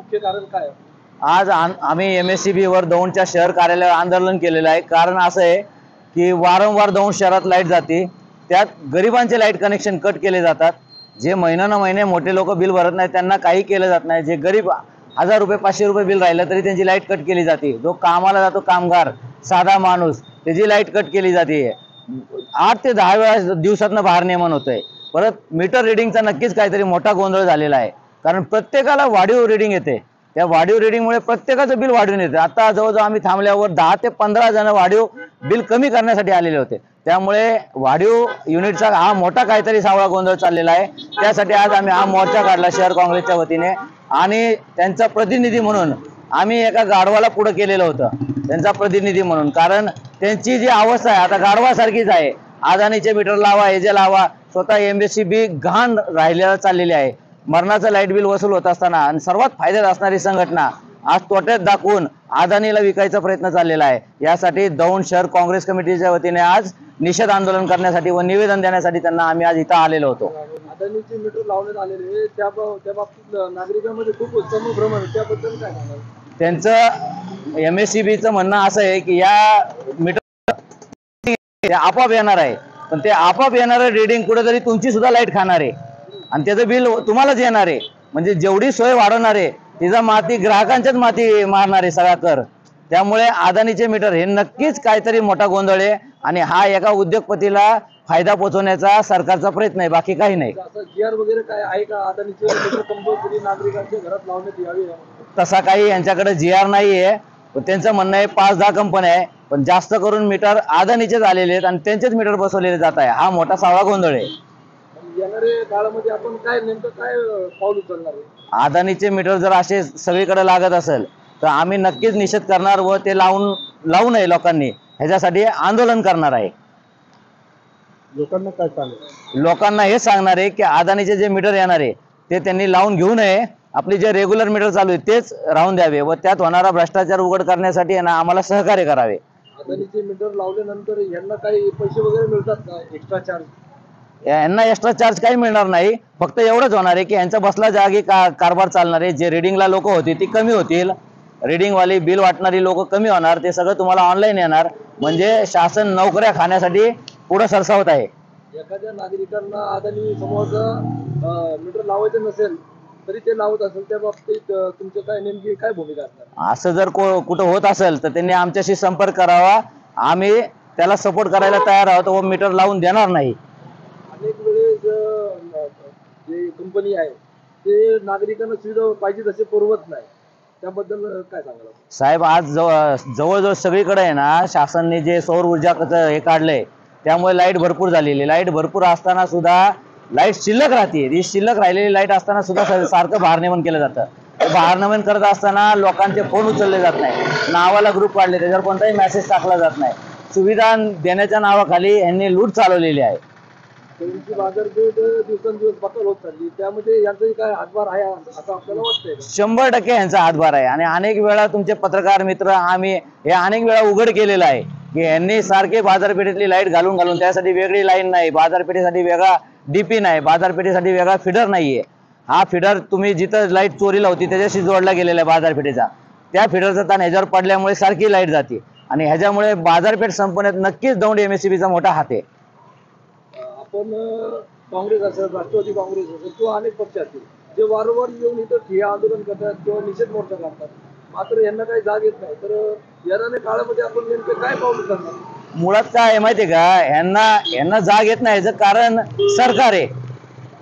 मुख्य कारण काय? आज आम्ही MSCB वर दौंडच्या शहर कार्यालयावर आंदोलन केलेलं आहे। कारण असं आहे की वारंवार दौंड शहरात लाईट जाते, त्यात गरिबांचे लाईट कनेक्शन कट केले जातात। जे महिने मोठे लोक बिल भरत नाही त्यांना काही केलं जात नाही। जे गरीब 1000 रुपये 500 रुपये बिल राहिलं तरी त्यांची लाईट कट केली जाते। जो कामाला जातो कामगार साधा माणूस त्याची लाईट कट केली जाते। 8 ते 10 वेळा दिवसातनं बाहेर नेमन होतंय। परत मीटर रिडिंगचा नक्कीच काहीतरी मोठा गोंधळ झालेला आहे, कारण प्रत्येकाला वाढीव रिडिंग येते। त्या वाढीव रिडिंगमुळे प्रत्येकाचं बिल वाढून येते। आता जवळजवळ आम्ही थांबल्यावर 10 ते 15 जण वाढीव बिल कमी करण्यासाठी आलेले होते। त्यामुळे वाढीव युनिटचा हा मोठा काहीतरी सावळा गोंधळ चाललेला आहे। त्यासाठी आज आम्ही हा मोर्चा काढला शहर काँग्रेसच्या वतीने, आणि त्यांचा प्रतिनिधी म्हणून आम्ही एका गाढवाला पुढे केलेलं होतं, त्यांचा प्रतिनिधी म्हणून। कारण त्यांची जी अवस्था आहे आता गाढवासारखीच आहे। अदानीचे मीटर लावा, हे जे लावा, स्वतः MSCB घाण राहिलेला चाललेली आहे। मरणाचं लाईट बिल वसूल होत असताना आणि सर्वात फायद्यात असणारी संघटना आज तोट्यात दाखवून अदानीला विकायचा प्रयत्न चाललेला आहे। यासाठी दौंड शहर काँग्रेस कमिटीच्या वतीने आज निषेध आंदोलन करण्यासाठी व निवेदन देण्यासाठी त्यांना आम्ही आज इथं आलेलो होतो। अदानीचे मीटर लावण्यात आलेले त्या बाबतीत नागरिकांमध्ये खूप संभ्रम आहे, त्याबद्दल काय सांगाल? त्यांचं MSCBचं म्हणणं असं आहे की या मीटर आपोआप येणार आहे, पण ते आपोआप येणारं रिडिंग कुठेतरी तुमची सुद्धा लाईट खाणार आहे आणि त्याचं बिल तुम्हालाच येणार आहे। म्हणजे जेवढी सोय वाढवणार आहे तिचा माती ग्राहकांच्याच माती मारणार आहे सगळा कर। त्यामुळे अदानीचे मीटर हे नक्कीच काहीतरी मोठा गोंधळ आहे आणि हा एका उद्योगपतीला फायदा पोहोचवण्याचा सरकारचा प्रयत्न आहे, बाकी काही नाही। GR वगैरे काय आहे का अदानीचे मीटर कंपल्सरी नागरिकांच्या घरात लावण्यात यावे? तसा काही यांच्याकडे GR नाही आहे। त्यांचं म्हणणं आहे 5-10 कंपन्या आहे, पण जास्त करून मीटर अदानीचेच आलेले आहेत आणि त्यांचेच मीटर बसवलेले जात आहे। हा मोठा सावळा गोंधळ आहे। येणाऱ्या काळामध्ये आपण काय नेमकं काय पाऊल उचलणार आहे? अदानीचे मीटर जर असे सगळीकडे लागत असेल तर आम्ही नक्कीच निषेध करणार व ते लावू नये लोकांनी, ह्याच्यासाठी आंदोलन करणार आहे। लोकांना काय सांगणार? लोकांना हे सांगणार आहे की अदानीचे जे मीटर येणार आहे ते त्यांनी लावून घेऊ नये। आपले जे रेग्युलर मीटर चालू आहे तेच राहून द्यावे व त्यात होणारा भ्रष्टाचार उघड करण्यासाठी आम्हाला सहकार्य करावे। अदानीचे मीटर लावल्यानंतर यांना काही पैसे वगैरे मिळतात का, एक्स्ट्रा चार्ज? यांना एक्स्ट्रा चार्ज काही मिळणार नाही, फक्त एवढंच होणार आहे की यांचा बसला जागी कारभार चालणार आहे। जे रिडिंगला लोक होती ती कमी होतील, रिडिंगवाली बिल वाटणारी लोक कमी होणार, ते सगळं तुम्हाला ऑनलाईन येणार। म्हणजे शासन नोकऱ्या खाण्यासाठी पुढे सरसावत आहे। एखाद्या नागरिकांना अदानी समोरचं मीटर लावायचं नसेल तरी ते लावत असेल, त्या बाबतीत तुमचं काय नेमकी काय भूमिका असणार? असं जर कुठं होत असेल तर त्यांनी आमच्याशी संपर्क करावा, आम्ही त्याला सपोर्ट करायला तयार आहोत व मीटर लावून देणार नाही। अनेक वेळेस जे कंपनी आहे ते नागरिकांना सुविधा पाहिजे तसे पुरवत नाही, त्याबद्दल काय सांगाल? साहेब, आज जवळजवळ सगळीकडे आहे ना शासनाने जे सौर ऊर्जाचं हे काढलंय त्यामुळे लाईट भरपूर झालेली। लाईट भरपूर असताना सुद्धा लाईट शिल्लक राहते। ही शिल्लक राहिलेली लाईट असताना सुद्धा सारखं भारनियमन केलं जातं। भारनियमन करत असताना लोकांचे फोन उचलले जात नाही, नावाला ग्रुप काढले त्याच्यावर कोणताही मेसेज टाकला जात नाही। सुविधा देण्याच्या नावाखाली यांनी लूट चालवलेली आहे। त्यांची बाजारपेठ दिवसेंदिवस बकल होत चालली, त्यामध्ये यांचाही काय हातभार आहे असं आपल्याला वाटतंय? 100% यांचा हातभार आहे आणि अनेक वेळा तुमचे पत्रकार मित्र आम्ही हे अनेक वेळा उघड केलेलं आहे की यांनी सारखे बाजारपेठेतली लाईट घालून त्यासाठी वेगळी लाईन नाही, बाजारपेठेसाठी वेगळा DP नाही, बाजारपेठेसाठी वेगळा फिडर नाहीये। हा फिडर तुम्ही जिथं लाईट चोरीला होती त्याच्याशी जोडला गेलेला आहे बाजारपेठेचा, त्या फिडरचा ताण ह्याच्यावर पडल्यामुळे सारखी लाईट जाते आणि ह्याच्यामुळे बाजारपेठ संपण्यात नक्कीच दौंड MSCBचा मोठा हात आहे। आपण काँग्रेस असेल, राष्ट्रवादी काँग्रेस असेल किंवा अनेक पक्ष असतील जे वारंवार येऊन इथं ठिय्या आंदोलन करतात किंवा निषेध मोर्चा काढतात, मात्र यांना काही जाग येत नाही, तर येणाऱ्या काळामध्ये आपण नेमकं काय पाऊल उचलणार? मुळात काय आहे माहिती आहे का, यांना जाग येत नाही याचं कारण सरकार आहे।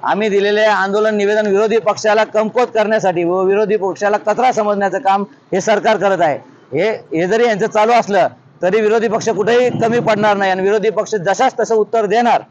आम्ही दिलेले आंदोलन निवेदन विरोधी पक्षाला कमकुवत करण्यासाठी व विरोधी पक्षाला कचरा समजण्याचं काम हे सरकार करत आहे। हे जरी यांचं चालू असलं तरी विरोधी पक्ष कुठेही कमी पडणार नाही आणि विरोधी पक्ष जशाच तसं उत्तर देणार।